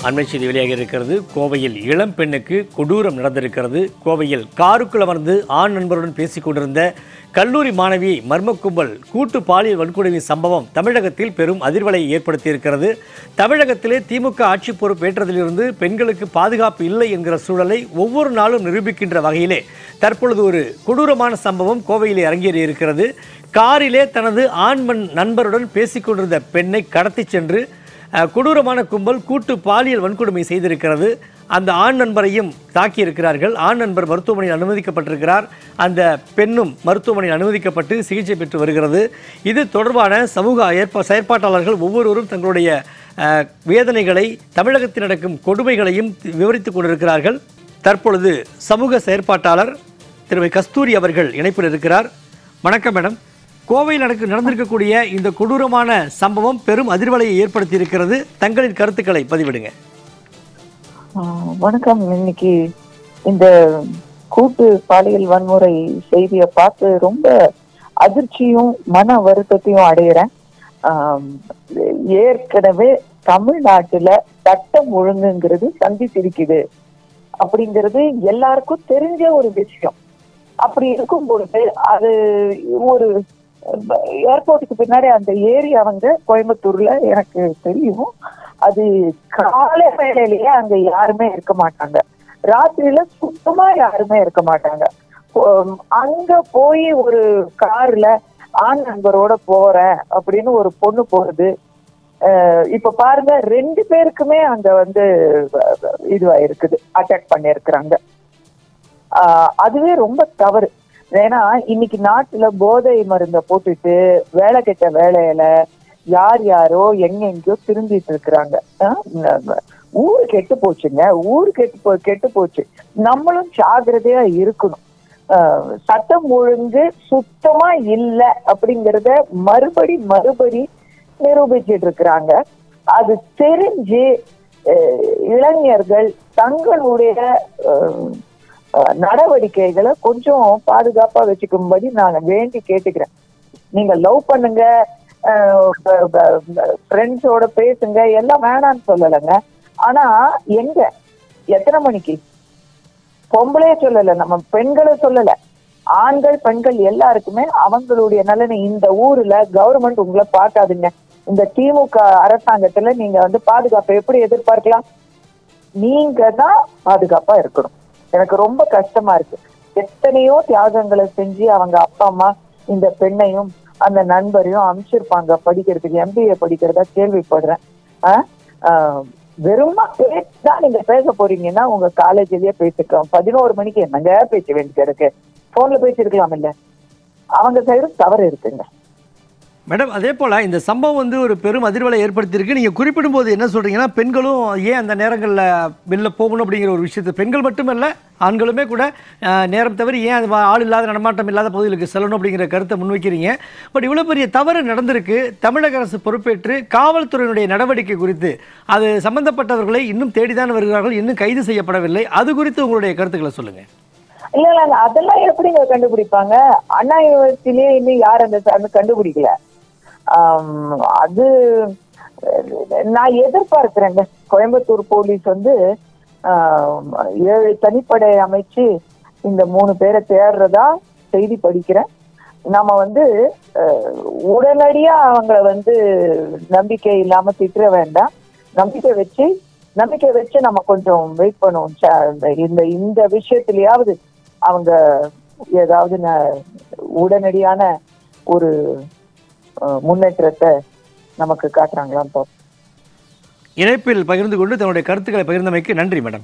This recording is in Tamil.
அண்மை செய்தி வெளியாக இருக்கிறது. கோவையில் இளம் பெண்ணுக்கு கொடூரம் நடந்திருக்கிறது. கோவையில் காருக்குள் அமர்ந்து ஆண் நண்பருடன் பேசிக் கொண்டிருந்த கல்லூரி மாணவியை மர்ம கும்பல் கூட்டு பாலியல் வன்கொடுமை சம்பவம் தமிழகத்தில் பெரும் அதிர்வலை ஏற்படுத்தியிருக்கிறது. தமிழகத்திலே திமுக ஆட்சி பொறுப்பேற்றதிலிருந்து பெண்களுக்கு பாதுகாப்பு இல்லை என்கிற சூழலை ஒவ்வொரு நாளும் நிரூபிக்கின்ற வகையிலே தற்பொழுது ஒரு கொடூரமான சம்பவம் கோவையிலே அரங்கேறி இருக்கிறது. காரிலே தனது ஆண் நண்பருடன் பேசிக் கொண்டிருந்த பெண்ணை கடத்தி சென்று கொடூரமான கும்பல் கூட்டு பாலியல் வன்கொடுமை செய்திருக்கிறது. அந்த ஆண் நண்பரையும் தாக்கியிருக்கிறார்கள். ஆண் நண்பர் மருத்துவமனையில் அனுமதிக்கப்பட்டிருக்கிறார். அந்த பெண்ணும் மருத்துவமனையில் அனுமதிக்கப்பட்டு சிகிச்சை பெற்று வருகிறது. இது தொடர்பான சமூக செயற்பாட்டாளர்கள் ஒவ்வொருவரும் தங்களுடைய வேதனைகளை, தமிழகத்தில் நடக்கும் கொடுமைகளையும் விவரித்துக் கொண்டிருக்கிறார்கள். தற்பொழுது சமூக செயற்பாட்டாளர் திருமதி கஸ்தூரி அவர்கள் இணைப்பில் இருக்கிறார். வணக்கம் மேடம். கோவையில் நடந்திருக்கக்கூடிய இந்த கொடூரமான சம்பவம் பெரும் அதிர்வலையை ஏற்படுத்தி இருக்கிறது. தங்களின் கருத்துக்களை பதிவிடுங்க. வணக்கம். இன்னைக்கு இந்த கூட்டு பாலியல் வன்முறை செய்தியை பார்த்து ரொம்ப அதிர்ச்சியும் மன வருத்தத்தையும் அடையிறேன். ஏற்கனவே தமிழ்நாட்டுல சட்டம் ஒழுங்குங்கிறது சந்தித்திருக்குது அப்படிங்கிறது எல்லாருக்கும் தெரிஞ்ச ஒரு விஷயம். அப்படி இருக்கும் பொழுது அது ஒரு ஏர்போர்ட்டுக்கு பின்னாடி அந்த ஏரியா கோயம்புத்தூர்ல எனக்கு தெரியும். அது காலை வேளையிலேயே அங்க யாருமே இருக்க மாட்டாங்க. ராத்திரியில சுத்தமா யாருமே இருக்க மாட்டாங்க. அங்க போய் ஒரு கார்ல ஆண் நண்பரோட போறேன் அப்படின்னு ஒரு பொண்ணு போறது. இப்ப பாருங்க, 2 பேருக்குமே அங்க இதுவா இருக்குது, அட்டாக் பண்ணிருக்கிறாங்க. அதுவே ரொம்ப தவறு. ஏன்னா இன்னைக்கு நாட்டுல போதை மருந்த போட்டுட்டு வேலை கெட்ட வேலையில யார் யாரோ எங்கெங்கயோ திரும்பிட்டு இருக்கிறாங்க. ஊரு கெட்டு போச்சுங்க. ஊரு கெட்டு போச்சு. நம்மளும் ஜாக்கிரதையா இருக்கணும். சட்டம் ஒழுங்கு சுத்தமா இல்லை அப்படிங்கறத மறுபடி நிரூபிச்சிட்டு இருக்கிறாங்க. அது தெரிஞ்சு இளைஞர்கள் தங்களுடைய நடவடிக்கைகளை கொஞ்சம் பாதுகாப்பா வச்சுக்கும்படி நான் வேண்டி கேட்டுக்கிறேன். நீங்க லவ் பண்ணுங்க, ஃப்ரெண்ட்ஸோட பேசுங்க, எல்லாம் வேணான்னு சொல்லலைங்க. ஆனா எத்தனை மணிக்கு? பொம்பளையே சொல்லல, நம்ம பெண்களை சொல்லல, ஆண்கள் பெண்கள் எல்லாருக்குமே அவங்களுடைய நலனை இந்த ஊர்ல கவர்மெண்ட் உங்களை பார்க்காதுங்க. இந்த திமுக அரசாங்கத்துல நீங்க பாதுகாப்பை எப்படி எதிர்பார்க்கலாம்? நீங்க தான் பாதுகாப்பா இருக்கணும். எனக்கு ரொம்ப கஷ்டமா இருக்கு. எத்தனையோ தியாகங்களை செஞ்சு அவங்க அப்பா அம்மா இந்த பெண்ணையும் அந்த நண்பரையும் அனுப்பிச்சிருப்பாங்க படிக்கிறதுக்கு. MBA படிக்கிறதா கேள்விப்படுறேன். வெறுமா பேச்சுதான் நீங்க பேச போறீங்கன்னா உங்க காலேஜ்லயே பேசிருக்கோம். 11 மணிக்கு என்னங்க பேச வேண்டியது இருக்கு? போன்ல பேசிருக்கலாம் இல்ல? அவங்க சைடும் தவறு இருக்குங்க மேடம். அதே போல் இந்த சம்பவம் ஒரு பெரும் அதிர்வலை ஏற்படுத்தியிருக்கு. நீங்கள் குறிப்பிடும் போது என்ன சொல்கிறீங்கன்னா, பெண்களும் ஏன் அந்த நேரங்களில் வெளில போகணும் அப்படிங்கிற ஒரு விஷயத்தை, பெண்கள் மட்டுமல்ல ஆண்களுமே கூட நேரம் தவறி ஏன் அது ஆள் இல்லாத நடமாட்டம் இல்லாத பகுதிகளுக்கு செல்லணும் அப்படிங்கிற கருத்தை முன்வைக்கிறீங்க. பட் இவ்வளோ பெரிய தவறு நடந்திருக்கு. தமிழக அரசு பொறுப்பேற்று காவல்துறையினுடைய நடவடிக்கை குறித்து அது சம்பந்தப்பட்டவர்களை இன்னும் தேடிதான் வருகிறார்கள், இன்னும் கைது செய்யப்படவில்லை. அது குறித்து உங்களுடைய கருத்துக்களை சொல்லுங்கள். இல்ல, அதெல்லாம் எப்படிங்க கண்டுபிடிப்பாங்க? அண்ணா யூனிவர்சிட்டிலேயே இன்னும் யார் அந்த கண்டுபிடிக்கல. அது நான் எதிர்பார்க்கிறேங்க. கோயம்புத்தூர் போலீஸ் 7 தனிப்படை அமைச்சு இந்த 3 பேரை தேடுறதா செய்தி படிக்கிறேன். நம்ம உடனடியா அவங்கள நம்பிக்கை இல்லாம திட்ட வேண்டாம். நம்பிக்கை வச்சு நம்ம கொஞ்சம் வெயிட் பண்ணுவோம். இந்த விஷயத்திலேயாவது அவங்க ஏதாவது உடனடியான ஒரு முன்னேற்றத்தை நமக்கு காட்டுறாங்களான்னு. இணைப்பில் பகிர்ந்து கொண்டு தன்னுடைய கருத்துக்களை பகிர்ந்தமைக்கு நன்றி மேடம்.